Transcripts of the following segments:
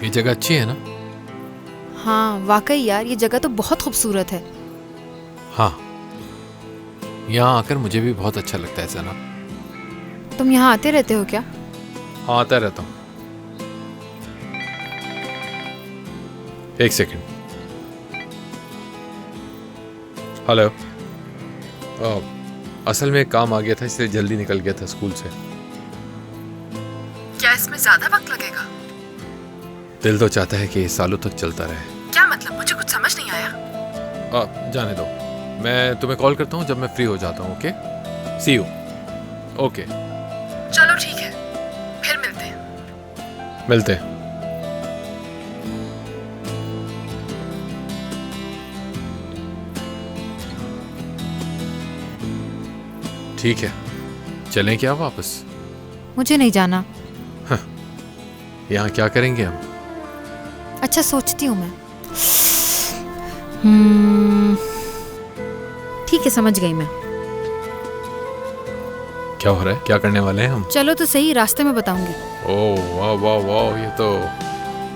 ये जगह अच्छी है ना? हाँ वाकई यार, ये जगह तो बहुत खूबसूरत है। हाँ, यहाँ आकर मुझे भी बहुत अच्छा लगता है सना। तुम यहाँ आते रहते हो क्या? हाँ, आता रहता हूँ। एक सेकंड। हेलो। असल में काम आ गया था, इसलिए जल्दी निकल गया था स्कूल से। क्या इसमें ज्यादा वक्त लगेगा? दिल तो चाहता है कि सालों तक चलता रहे। क्या मतलब? मुझे कुछ समझ नहीं आया। जाने दो, मैं तुम्हें कॉल करता हूँ जब मैं फ्री हो जाता हूँ। Okay, C you. ओके, चलो ठीक है, फिर मिलते हैं। ठीक है, चलें क्या वापस? मुझे नहीं जाना। यहाँ क्या करेंगे हम? अच्छा, सोचती हूँ मैं। ठीक है, समझ गई मैं। क्या हो रहा है? क्या करने वाले हैं हम? चलो तो सही, रास्ते में बताऊंगी। ओह वाह वाह वाह, ये तो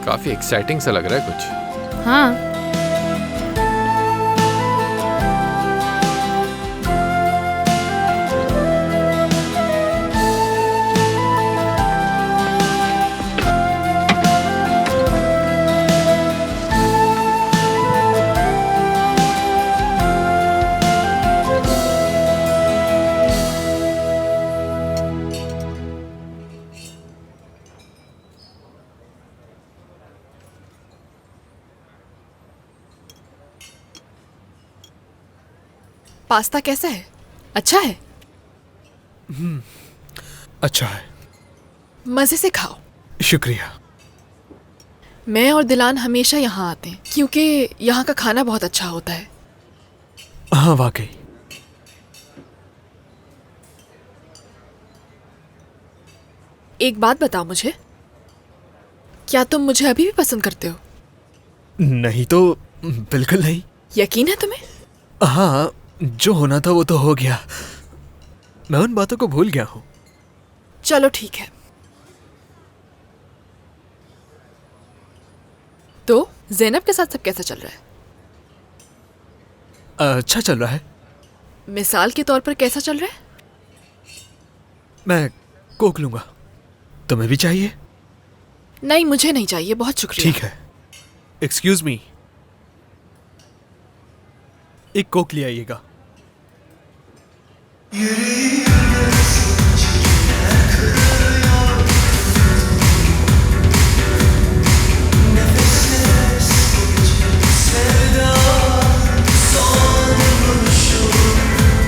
काफी एक्साइटिंग सा लग रहा है कुछ। हाँ, पास्ता कैसा है? अच्छा है? अच्छा है, मजे से खाओ। शुक्रिया। मैं और दिलान हमेशा यहाँ आते हैं क्योंकि यहाँ का खाना बहुत अच्छा होता है। हाँ वाकई। एक बात बताओ मुझे, क्या तुम मुझे अभी भी पसंद करते हो? नहीं तो बिल्कुल नहीं। यकीन है तुम्हें? हाँ, जो होना था वो तो हो गया। मैं उन बातों को भूल गया हूँ। चलो ठीक है। तो ज़ैनब के साथ सब कैसा चल रहा है? अच्छा चल रहा है। मिसाल के तौर पर कैसा चल रहा है? मैं कोक लूंगा। तुम्हें भी चाहिए? नहीं, मुझे नहीं चाहिए, बहुत शुक्रिया। ठीक है। एक्सक्यूज मी, एक कोक ले आइएगा।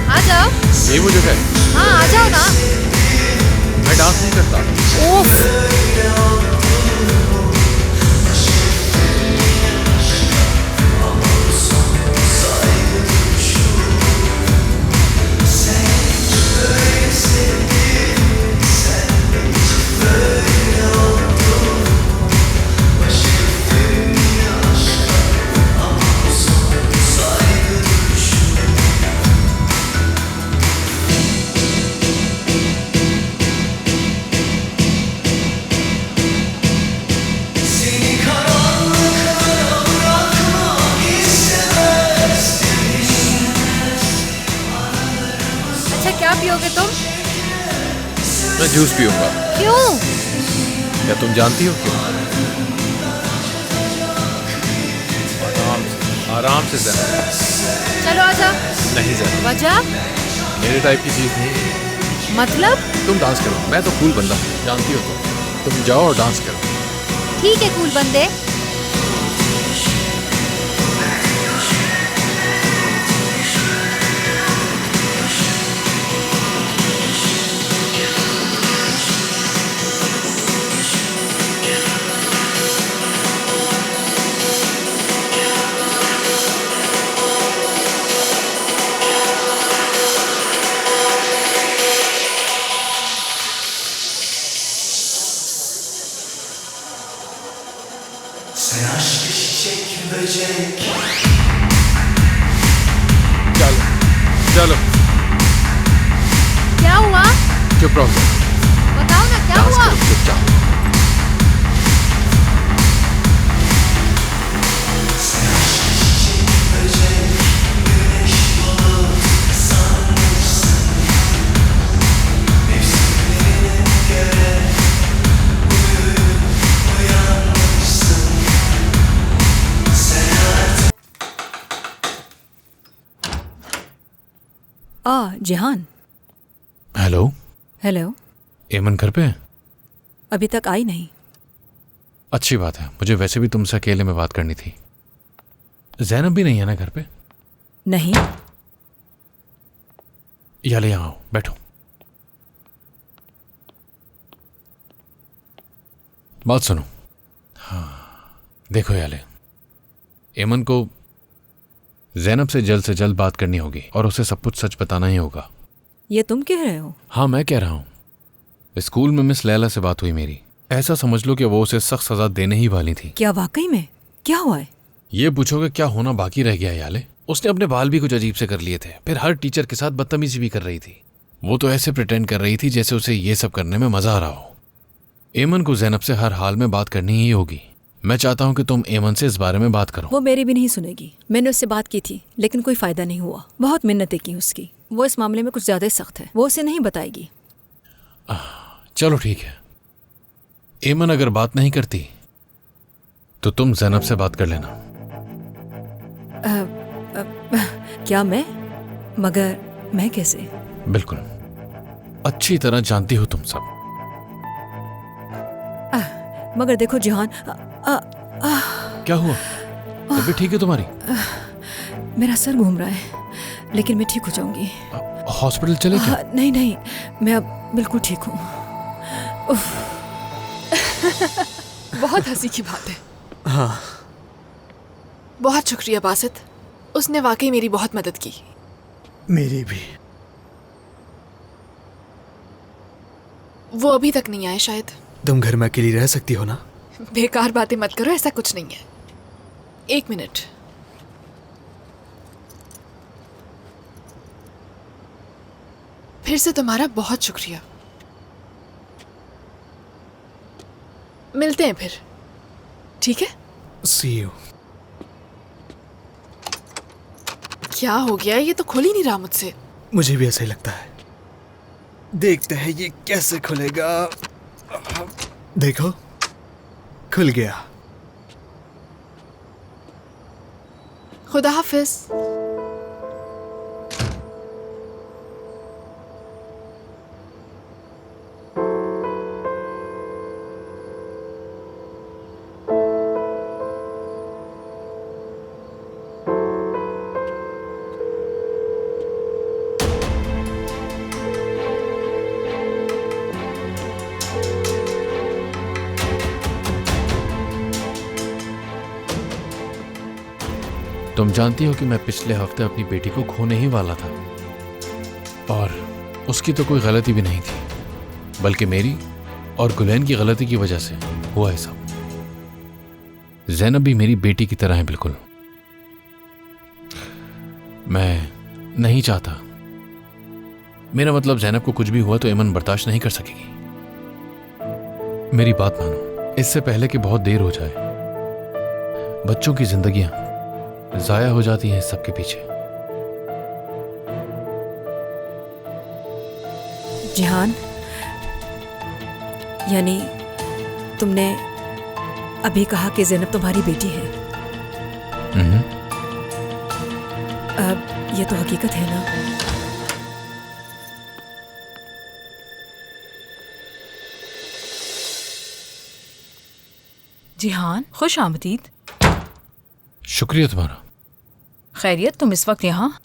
आ जाओ। ये वो जगह है? हाँ आ जाओ ना। मैं डांस नहीं करता। ओफ, अच्छा क्या पियोगे तुम? मैं जूस पीऊंगा। क्यों? क्या तुम जानती हो क्यों? आराम से ज़रा। चलो आजा। नहीं ज़रा, वजह? मेरे टाइप की चीज़ नहीं है। मतलब? तुम डांस करो, मैं तो कूल बंदा हूँ, जानती हो तुम जाओ और डांस करो। ठीक है कूल बंदे। चलो चलो, क्या हुआ? चुप रहो। बताओ ना क्या डांस हुआ? करो चुपचाप। जिहान। Hello, hello. एमन घर पे है? अभी तक आई नहीं। अच्छी बात है, मुझे वैसे भी तुमसे अकेले में बात करनी थी। जैनब भी नहीं है ना घर पे? नहीं। याले यहाँ आओ, बैठो। बात सुनो। हाँ, देखो याले, एमन को जैनब से जल्द बात करनी होगी और उसे सब कुछ सच बताना ही होगा। ये तुम कह रहे हो? हाँ, मैं कह रहा हूँ। स्कूल में मिस लैला से बात हुई मेरी। ऐसा समझ लो कि वो उसे सख्त सजा देने ही वाली थी। क्या वाकई में? क्या हुआ है? ये पूछोगे क्या होना बाकी रह गया याले? उसने अपने बाल भी कुछ अजीब से कर लिए थे, फिर हर टीचर के साथ बदतमीजी भी कर रही थी। वो तो ऐसे प्रिटेंड कर रही थी जैसे उसे ये सब करने में मजा आ रहा हो। एमन को जैनब से हर हाल में बात करनी ही होगी। मैं चाहता हूँ कि तुम एमन से इस बारे में बात करो। वो मेरी भी नहीं सुनेगी। मैंने उससे बात की थी लेकिन कोई फायदा नहीं हुआ। बहुत मिन्नतें की उसकी। वो इस मामले में कुछ ज्यादा सख्त है। वो उसे नहीं बताएगी। चलो ठीक है, एमन अगर बात नहीं करती तो तुम जैनब से बात कर लेना। क्या मैं? मगर मैं कैसे? बिल्कुल, अच्छी तरह जानती हो तुम सब। मगर देखो जिहान, क्या हुआ? तबीयत ठीक है तुम्हारी? मेरा सर घूम रहा है लेकिन मैं ठीक हो जाऊंगी। हॉस्पिटल चले क्या? नहीं नहीं, मैं अब बिल्कुल ठीक हूँ। बहुत हंसी की बात है। हाँ, बहुत शुक्रिया बासित, उसने वाकई मेरी बहुत मदद की। मेरी भी। वो अभी तक नहीं आए शायद। तुम घर में अकेली रह सकती हो ना? बेकार बातें मत करो, ऐसा कुछ नहीं है। एक मिनट। फिर से तुम्हारा बहुत शुक्रिया। मिलते हैं फिर, ठीक है? See you. क्या हो गया? ये तो खुल ही नहीं रहा मुझसे। मुझे भी ऐसा ही लगता है। देखते हैं ये कैसे खुलेगा। देखो, खुल गया। खुदा हाफिज। तुम जानती हो कि मैं पिछले हफ्ते अपनी बेटी को खोने ही वाला था और उसकी तो कोई गलती भी नहीं थी, बल्कि मेरी और गुलैन की गलती की वजह से हुआ है सब। जैनब भी मेरी बेटी की तरह है बिल्कुल। मैं नहीं चाहता, मेरा मतलब जैनब को कुछ भी हुआ तो एमन बर्दाश्त नहीं कर सकेगी। मेरी बात मानो, इससे पहले कि बहुत देर हो जाए। बच्चों की जिंदगियां जाया हो जाती हैं इस सब के पीछे। जिहान, यानी तुमने अभी कहा कि ज़ैनब तुम्हारी बेटी है। अब ये तो हकीकत है ना? जिहान, खुश आमदीद। शुक्रिया तुम्हारा। खैरियत, तुम इस वक्त यहाँ?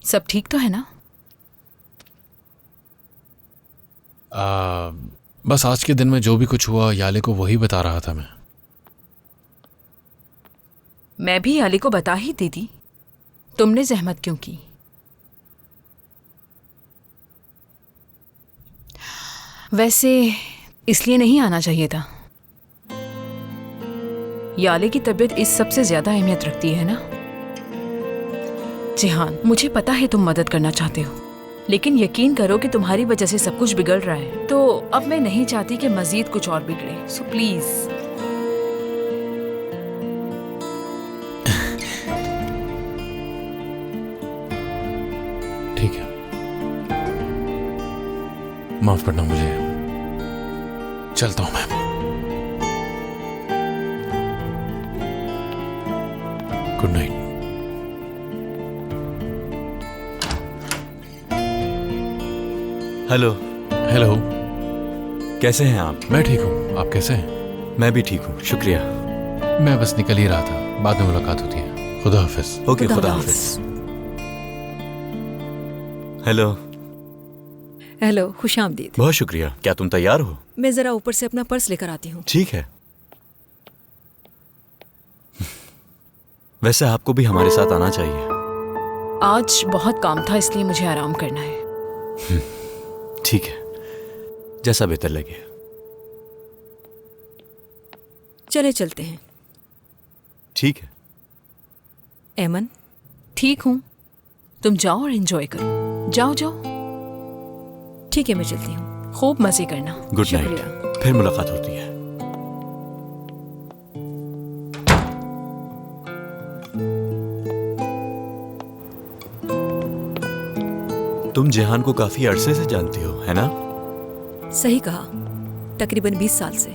सब ठीक तो है ना? बस आज के दिन में जो भी कुछ हुआ याले को वही बता रहा था मैं भी याली को बता ही देती। तुमने जहमत क्यों की? वैसे इसलिए नहीं आना चाहिए था। याले की तबीयत इस सबसे ज्यादा अहमियत रखती है ना? जिहान, मुझे पता है तुम मदद करना चाहते हो, लेकिन यकीन करो कि तुम्हारी वजह से सब कुछ बिगड़ रहा है। तो अब मैं नहीं चाहती कि मजीद कुछ और बिगड़े। So please. ठीक है, माफ करना मुझे। चलता हूं मैं। Good night. हेलो। हेलो। कैसे हैं आप? मैं ठीक हूँ, आप कैसे हैं? मैं भी ठीक हूँ, शुक्रिया। मैं बस निकल ही रहा था, बाद में मुलाकात होती है। खुदा हाफिज। ओके, खुदा हाफिज। हेलो। हेलो, खुश आमदीद। बहुत शुक्रिया। क्या तुम तैयार हो? मैं जरा ऊपर से अपना पर्स लेकर आती हूँ। ठीक है। वैसे आपको भी हमारे साथ आना चाहिए। आज बहुत काम था, इसलिए मुझे आराम करना है। ठीक है, जैसा बेहतर लगे। चले चलते हैं। ठीक है। एमन, ठीक हूँ, तुम जाओ और एंजॉय करो। जाओ जाओ। ठीक है, मैं चलती हूँ। खूब मजे करना। गुड शुक्रिया। नाइट, फिर मुलाकात होती है। तुम जेहान को काफी अरसे से जानती हो, है ना? सही कहा, तकरीबन 20 साल से।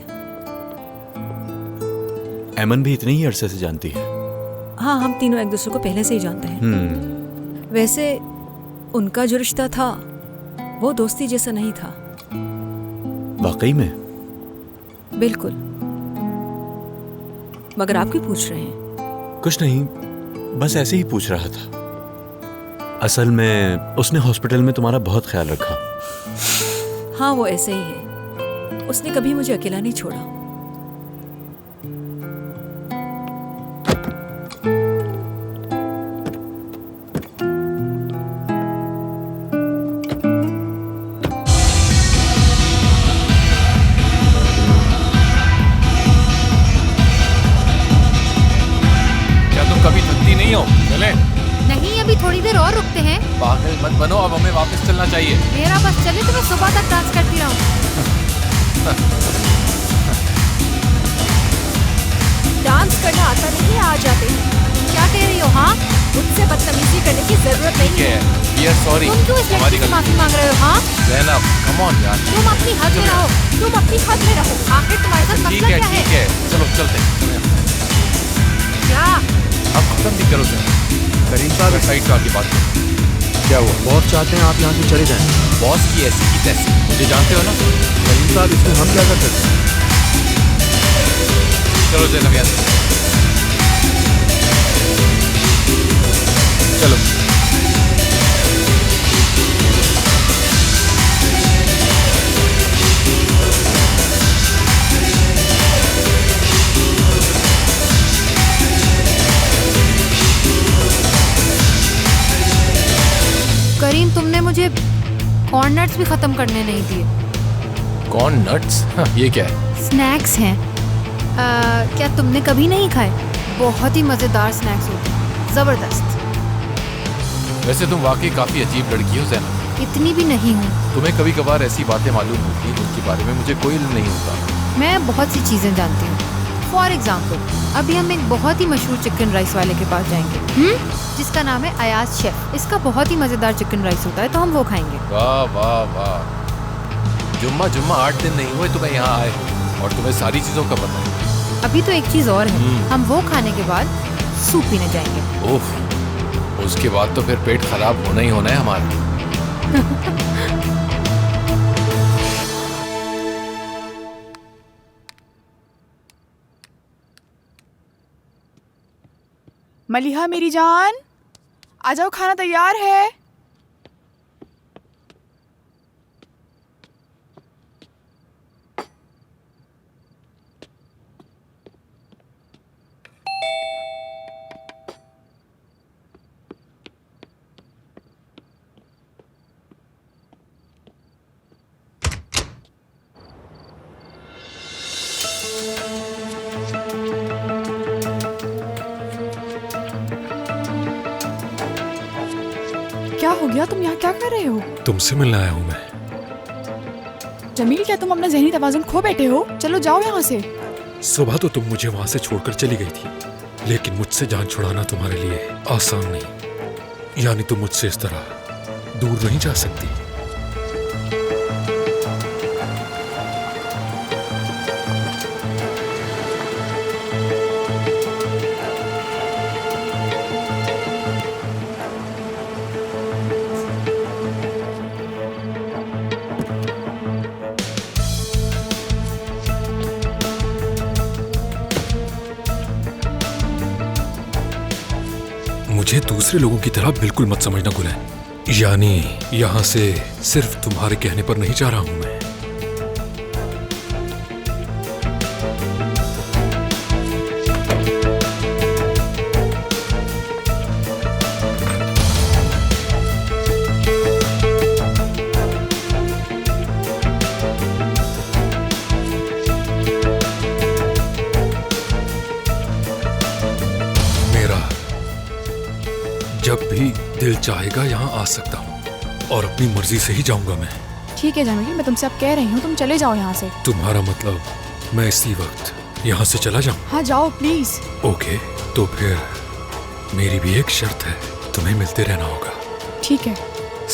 एमन भी इतने ही अरसे से जानती है। हाँ, हम तीनों एक दूसरे को पहले से ही जानते हैं। वैसे उनका जो रिश्ता था वो दोस्ती जैसा नहीं था। वाकई में? बिल्कुल। मगर आप क्यों पूछ रहे हैं? कुछ नहीं, बस ऐसे ही पूछ रहा था। असल में उसने हॉस्पिटल में तुम्हारा बहुत ख्याल रखा। हाँ, वो ऐसे ही है। उसने कभी मुझे अकेला नहीं छोड़ा। क्या तुम कभी थकती नहीं हो? चले। नहीं, अभी थोड़ी देर और रुकते हैं। पागल मत बनो, अब हमें वापस चलना चाहिए। मेरा बस चले तो मैं सुबह तक डांस करती रहूं। डांस करना आता नहीं है, आ जाते हैं। क्या कह रही हो? हाँ, मुझसे बदतमीजी करने की जरूरत नहीं ठीक है। है, we are sorry। तुम क्यों इस लड़की से माफी मांग रहे हो? हाँ, ज़ैनब, come on यार। तुम अपनी हद में रहो। तुम अपनी हद में रहो। आखिर तुम्हारे साथ ठीक मसला है, क्या है? ठीक है, चलो चलते हैं। क्या? अब खत्म भी करो सर। करीम साहब, साइड का आगे बात करो। क्या हुआ? बहुत चाहते हैं आप यहाँ से चले जाएं। बॉस की ऐसी की तैसी, मुझे जानते हो ना? करीम साहब, इसमें हम क्या कर सकते हैं? चलो ज़ैनब यार, चलो। करीम, तुमने मुझे कॉर्नट्स भी खत्म करने नहीं दिए। कौन नट्स? ये क्या है? स्नैक्स हैं। क्या तुमने कभी नहीं खाए? बहुत ही मजेदार स्नैक्स होते हैं, जबरदस्त। वैसे तुम वाकई काफी अजीब लड़की हो ज़ैनब। इतनी भी नहीं हूँ। तुम्हें कभी कभार ऐसी बातें मालूम होती हैं जिनके बारे में मुझे कोई इल्म नहीं होता। मैं बहुत सी चीज़ें जानती हूँ। फॉर एग्जाम्पल, अभी हम एक बहुत ही मशहूर चिकन राइस वाले के पास जाएंगे, जिसका नाम है अयाज शेफ। इसका बहुत ही मज़ेदार चिकन राइस होता है, तो हम वो खाएंगे। वाह वाह वाह। जुम्मा 8 दिन नहीं हुए तुम्हें यहाँ आए हो और तुम्हें सारी चीज़ों का पता है। अभी तो एक चीज़ और है, हम वो खाने के बाद सूप पीने जाएंगे। ओफ, उसके बाद तो फिर पेट खराब होना ही होना है हमारा। मलिहा मेरी जान, आ जाओ, खाना तैयार है। क्या हो गया? तुम यहाँ क्या कर रहे हो? तुमसे मिलने आया हूँ मैं। जमील, क्या तुम अपना ज़हनी तवाज़ुन खो बैठे हो? चलो जाओ यहाँ से। सुबह तो तुम मुझे वहां से छोड़कर चली गई थी, लेकिन मुझसे जान छुड़ाना तुम्हारे लिए आसान नहीं। यानी तुम मुझसे इस तरह दूर नहीं जा सकती। दूसरे लोगों की तरह बिल्कुल मत समझना गुलैन। यानी यहाँ से सिर्फ तुम्हारे कहने पर नहीं जा रहा हूं मैं। जब भी दिल चाहेगा यहाँ आ सकता हूँ और अपनी मर्जी से ही जाऊंगा मैं। ठीक है जमील, मैं तुमसे अब कह रही हूँ, तुम चले जाओ यहाँ से। तुम्हारा मतलब मैं इसी वक्त यहाँ से चला जाऊँ? हाँ जाओ प्लीज। ओके, तो फिर मेरी भी एक शर्त है, तुम्हें मिलते रहना होगा। ठीक है।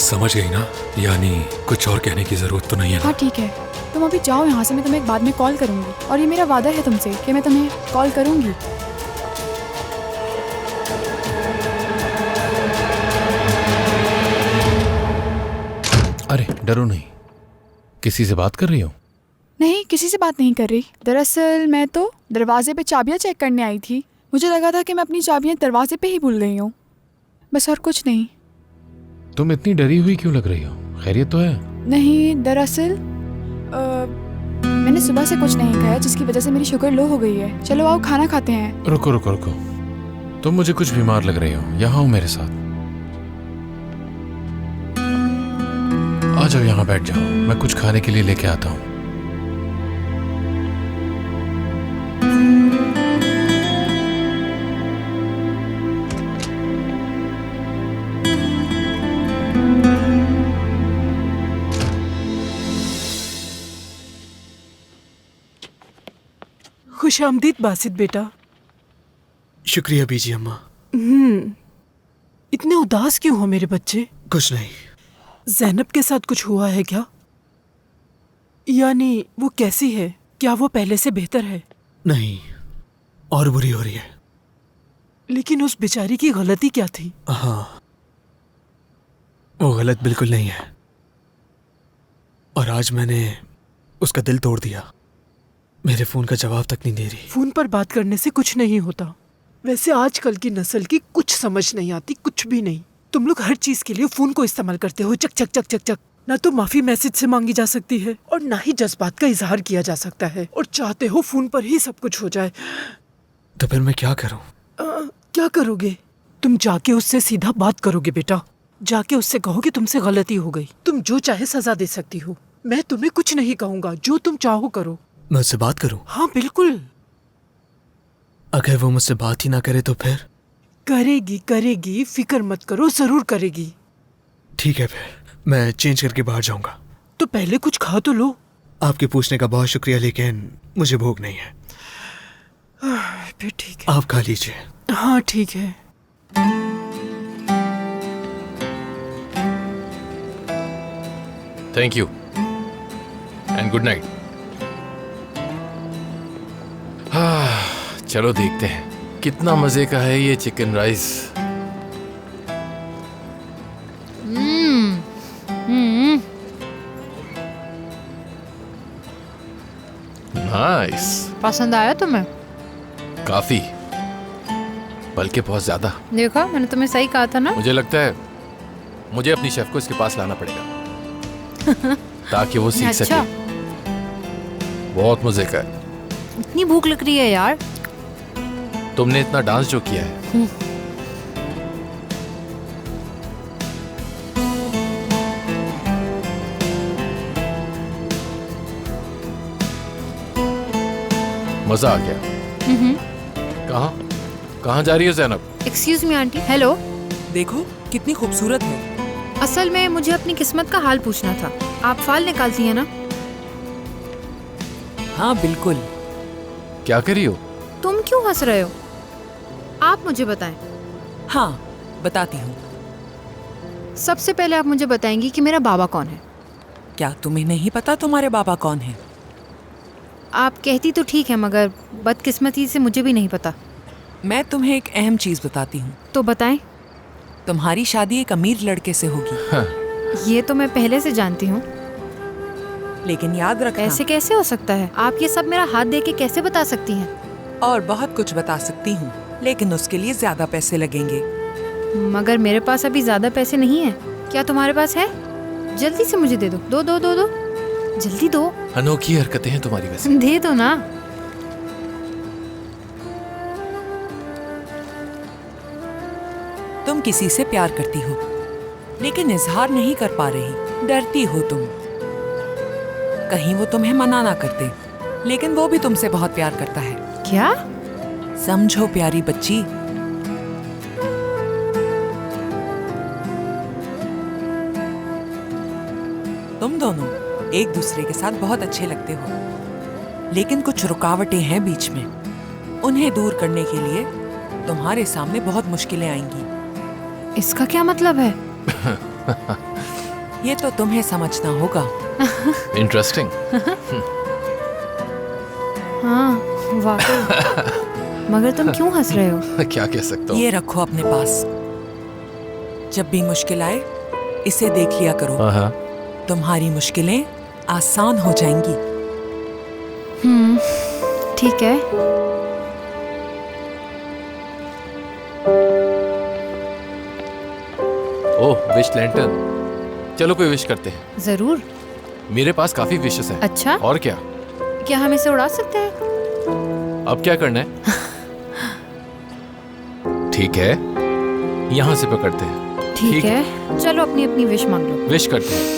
समझ गई ना? यानी कुछ और कहने की जरूरत तो नहीं है ना? हाँ ठीक है, तुम अभी जाओ यहाँ से, मैं तुम्हें बाद में कॉल करूंगी और ये मेरा वादा है तुमसे कि मैं तुम्हें कॉल करूंगी। अरे डरो नहीं, किसी से बात कर रही हो? नहीं, किसी से बात नहीं कर रही। दरअसल मैं तो दरवाजे पे चाबियां चेक करने आई थी। मुझे लगा था कि मैं अपनी चाबियां दरवाजे पे ही भूल गई हूँ, बस और कुछ नहीं। तुम इतनी डरी हुई क्यों लग रही हो? खैरियत तो है? नहीं, दरअसल मैंने सुबह से कुछ नहीं खाया जिसकी वजह से मेरी शुगर लो हो गई है। चलो आओ खाना खाते हैं। रुको रुको रुको, तुम मुझे कुछ बीमार लग रही हो, यहाँ हो मेरे साथ। आ जाओ, यहाँ बैठ जाओ, मैं कुछ खाने के लिए लेके आता हूँ। खुशामदीद बासित बेटा। शुक्रिया बीजी अम्मा। इतने उदास क्यों हो मेरे बच्चे? कुछ नहीं। ज़ैनब के साथ कुछ हुआ है क्या? यानी वो कैसी है? क्या वो पहले से बेहतर है? नहीं, और बुरी हो रही है। लेकिन उस बेचारी की गलती क्या थी? हाँ, वो गलत बिल्कुल नहीं है, और आज मैंने उसका दिल तोड़ दिया। मेरे फोन का जवाब तक नहीं दे रही। फोन पर बात करने से कुछ नहीं होता। वैसे आजकल की नस्ल की कुछ समझ नहीं आती, कुछ भी नहीं। तुम लोग हर चीज के लिए फोन को इस्तेमाल करते हो। चक चक चक चक चक। ना तो माफी मैसेज से मांगी जा सकती है और ना ही जज्बात का इजहार किया जा सकता है, और चाहते हो फोन पर ही सब कुछ हो जाए। तो फिर मैं क्या करूं? क्या करोगे? तुम जाके उससे सीधा बात करोगे बेटा। जाके उससे कहो कि तुमसे गलती हो गई। तुम जो चाहे सजा दे सकती हो, मैं तुम्हें कुछ नहीं कहूंगा। जो तुम चाहो करो। मैं उससे बात करूं? हाँ बिल्कुल। अगर वो मुझसे बात ही ना करे तो फिर? करेगी करेगी, फिक्र मत करो, जरूर करेगी। ठीक है, फिर मैं चेंज करके बाहर जाऊंगा। तो पहले कुछ खा तो लो। आपके पूछने का बहुत शुक्रिया, लेकिन मुझे भूख नहीं है। फिर ठीक है, आप खा लीजिए। हाँ ठीक है। Thank you and good night. चलो देखते हैं कितना मजे का है ये चिकन राइस। नाइस। पसंद आया तुम्हें? काफी, बल्कि बहुत ज्यादा। देखा, मैंने तुम्हें सही कहा था ना। मुझे लगता है मुझे अपनी शेफ को इसके पास लाना पड़ेगा ताकि वो सीख अच्छा। सके। बहुत मजे का है। इतनी भूख लग रही है यार। तुमने इतना डांस जो किया है। मजा आ गया। कहाँ जा रही हो Zainab? Excuse me aunty. Hello. देखो कितनी खूबसूरत है। असल में मुझे अपनी किस्मत का हाल पूछना था। आप फाल निकालती हैं ना? हाँ बिल्कुल। क्या कर रही हो? तुम क्यों हंस रहे हो? आप मुझे बताएं। हाँ बताती हूँ। सबसे पहले आप मुझे बताएंगी कि मेरा बाबा कौन है। क्या तुम्हें नहीं पता तुम्हारे बाबा कौन है? आप कहती तो ठीक है, मगर बदकिस्मती से मुझे भी नहीं पता। मैं तुम्हें एक अहम चीज बताती हूँ। तो बताएं। तुम्हारी शादी एक अमीर लड़के से होगी। हाँ। ये तो मैं पहले से जानती हूँ, लेकिन याद रखना। ऐसे कैसे हो सकता है? आप ये सब मेरा हाथ दे के कैसे बता सकती हैं? और बहुत कुछ बता सकती हूँ, लेकिन उसके लिए ज्यादा पैसे लगेंगे। मगर मेरे पास अभी ज़्यादा पैसे नहीं है। क्या तुम्हारे पास है? जल्दी से मुझे दे दो। दो दो दो दो, जल्दी दो। अनोखी हरकतें हैं तुम्हारी वैसे। दे दो ना। तुम किसी से प्यार करती हो लेकिन इजहार नहीं कर पा रही, डरती हो तुम। कहीं वो तुम्हें मना ना करते, लेकिन वो भी तुमसे बहुत प्यार करता है। क्या? समझो प्यारी बच्ची, तुम दोनों एक दूसरे के साथ बहुत अच्छे लगते हो, लेकिन कुछ रुकावटें हैं बीच में। उन्हें दूर करने के लिए तुम्हारे सामने बहुत मुश्किलें आएंगी। इसका क्या मतलब है? ये तो तुम्हें समझना होगा। इंटरेस्टिंग। हाँ वाकई। मगर तुम क्यों हंस रहे हो? क्या कह सकता हूँ। ये रखो अपने पास। जब भी मुश्किल आए इसे देख लिया करो। तुम्हारी मुश्किलें आसान हो जाएंगी। ठीक है। ओह, विश लैंटर्न। चलो कोई विश करते हैं। जरूर। मेरे पास काफी विशेस हैं। अच्छा? और क्या? क्या हम इसे उड़ा सकते हैं? अब क्या करना है? ठीक है, यहाँ से पकड़ते हैं। ठीक है, चलो अपनी अपनी विश मांग लो। विश करते हैं।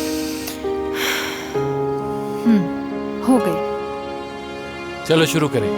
हो गई। चलो शुरू करें।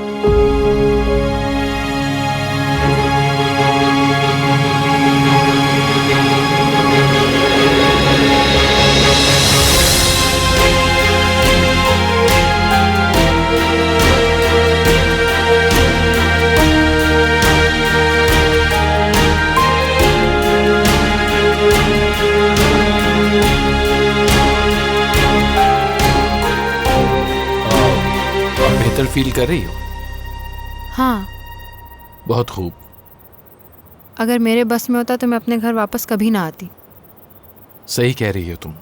बेहतर फील कर रही हो? हाँ। बहुत खूब। अगर मेरे बस में होता तो मैं अपने घर वापस कभी ना आती। सही कह रही हो तुम।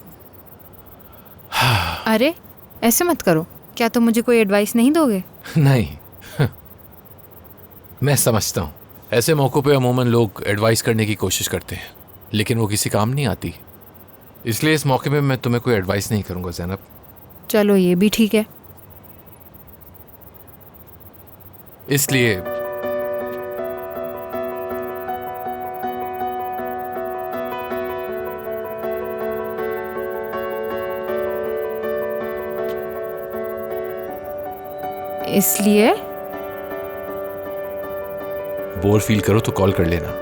अरे ऐसे मत करो। क्या तुम मुझे कोई एडवाइस नहीं दोगे? नहीं। मैं समझता हूँ ऐसे मौक़ों पे अमूमन लोग एडवाइस करने की कोशिश करते हैं, लेकिन वो किसी काम नहीं आती। इसलिए इस मौके में मैं तुम्हें कोई एडवाइस नहीं करूँगा ज़ैनब। चलो ये भी ठीक है। इसलिए बोर फील करो तो कॉल कर लेना।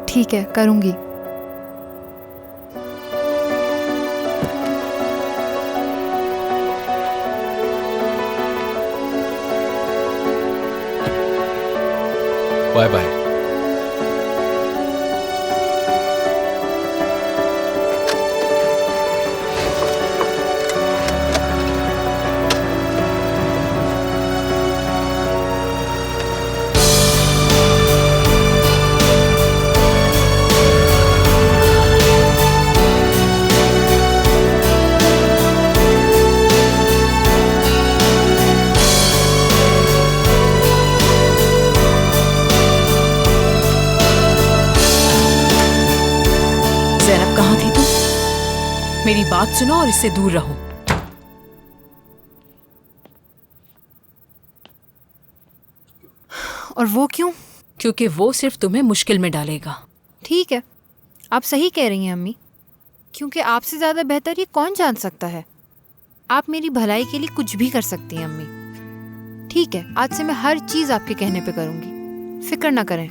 ठीक है, करूंगी। Bye bye. ज़ैनब कहाँ थी तुम? मेरी बात सुनो और इससे दूर रहो। और वो क्यों? क्योंकि वो सिर्फ तुम्हें मुश्किल में डालेगा। ठीक है, आप सही कह रही हैं अम्मी। क्योंकि आपसे ज़्यादा बेहतर ये कौन जान सकता है। आप मेरी भलाई के लिए कुछ भी कर सकती हैं अम्मी। ठीक है, आज से मैं हर चीज़ आपके कहने पे करूँगी, फिक्र ना करें।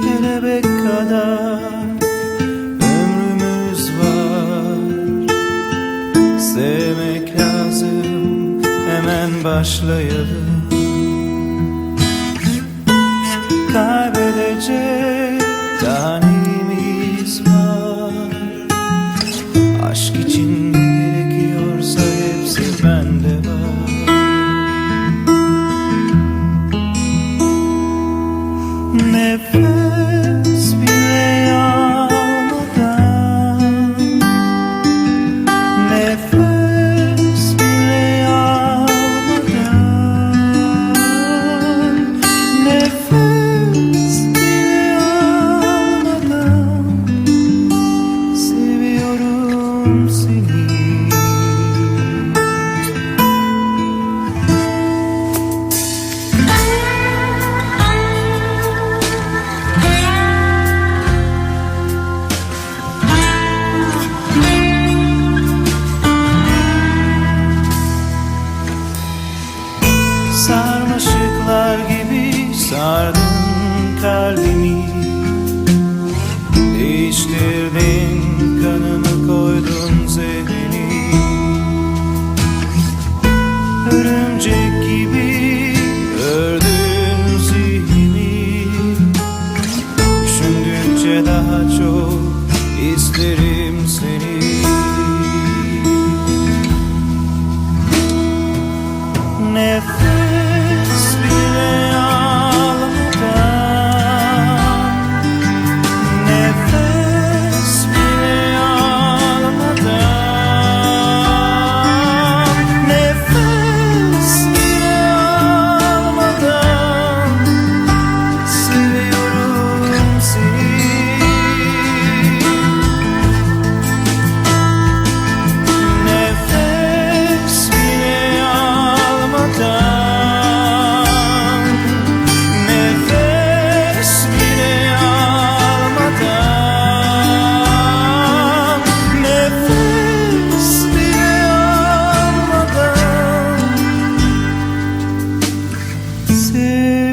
Kelebek kadar ömrümüz var. Sevmek lazım, hemen başlayalım. Kaybedecek daha neyimiz var? Aşk için ne gerekiyorsa hepsi bende var. Nefes bile almadan seni. Sarmaşıklar gibi sardın kalbimi, değiştirdin kanını, koydun zehrini. Örümcek gibi ördün zihnimi, düşündükçe daha çok isterim seni. Nefes bile almadan, nefes bile almadan, nefes bile almadan seviyorum seni. Nefes bile almadan, nefes bile almadan, nefes bile almadan seviyorum.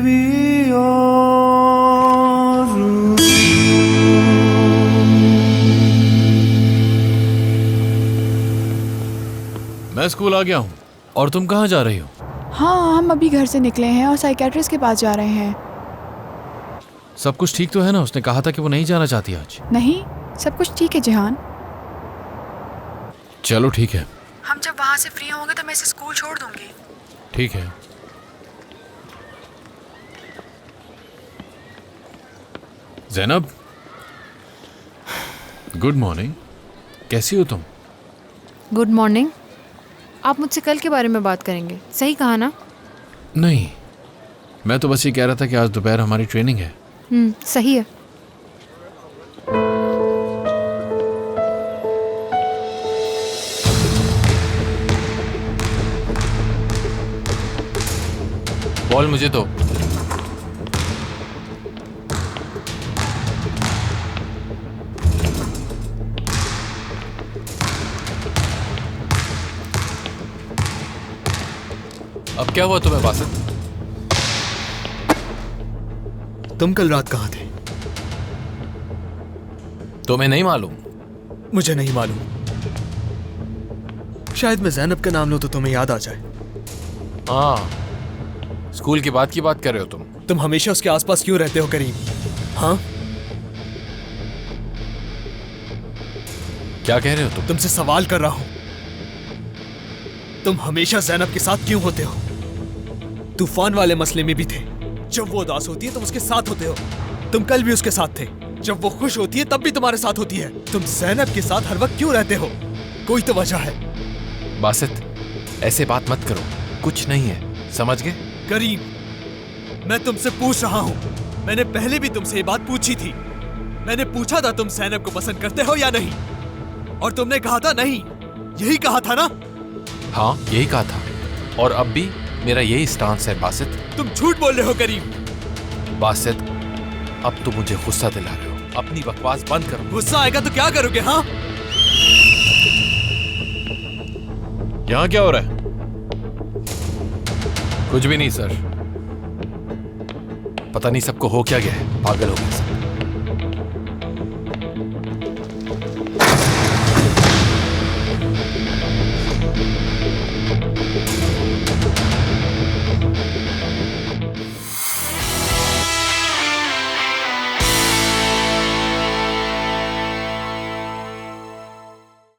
मैं school आ गया हूँ। और तुम कहाँ जा रही हो? हाँ, हम अभी घर से निकले हैं और साइकेट्रिस्ट के पास जा रहे हैं। सब कुछ ठीक तो है ना? उसने कहा था कि वो नहीं जाना चाहती आज। नहीं, सब कुछ ठीक है जिहान। चलो ठीक है। हम जब वहाँ से फ्री होंगे तो मैं इसे स्कूल छोड़ दूंगी। ठीक है। Zainab, good morning. कैसी हो तुम? Good morning. आप मुझसे कल के बारे में बात करेंगे, सही कहा ना? नहीं, मैं तो बस ये कह रहा था कि आज दोपहर हमारी ट्रेनिंग है। सही है। बॉल मुझे दो। अब क्या हुआ तुम्हें बासित? तुम कल रात कहाँ थे? तुम्हें नहीं मालूम? मुझे नहीं मालूम। शायद मैं ज़ैनब का नाम लूं तो तुम्हें याद आ जाए। हाँ, स्कूल की बात कर रहे हो तुम? तुम हमेशा उसके आसपास क्यों रहते हो करीम? हाँ, क्या कह रहे हो तुम? तुमसे सवाल कर रहा हूं। तुम हमेशा ज़ैनब के साथ क्यों होते हो? तूफान वाले मसले में भी थे। जब वो उदास होती है तुम उसके साथ होते हो। तुम कल भी उसके साथ थे। जब वो खुश होती है तब भी तुम्हारे साथ होती है। तुम ज़ैनब के साथ हर वक्त क्यों रहते हो? कोई तो वजह है। बासित, ऐसे बात मत करो, कुछ नहीं है, समझ गए? करीम, मैं तुमसे पूछ रहा हूं। मैंने पहले भी तुमसे ये बात पूछी थी। मैंने पूछा था तुम ज़ैनब को पसंद करते हो या नहीं, और तुमने कहा था नहीं। यही कहा था ना? हाँ, यही कहा था, और अब भी मेरा यही स्टांस है बासित। तुम झूठ बोल रहे हो करीम। बासित, अब तुम मुझे गुस्सा दिला रहे हो। अपनी बकवास बंद करो। गुस्सा आएगा तो क्या करोगे? हाँ, यहाँ क्या हो रहा है? कुछ भी नहीं सर। पता नहीं सबको हो क्या गया है, पागल हो गए सब।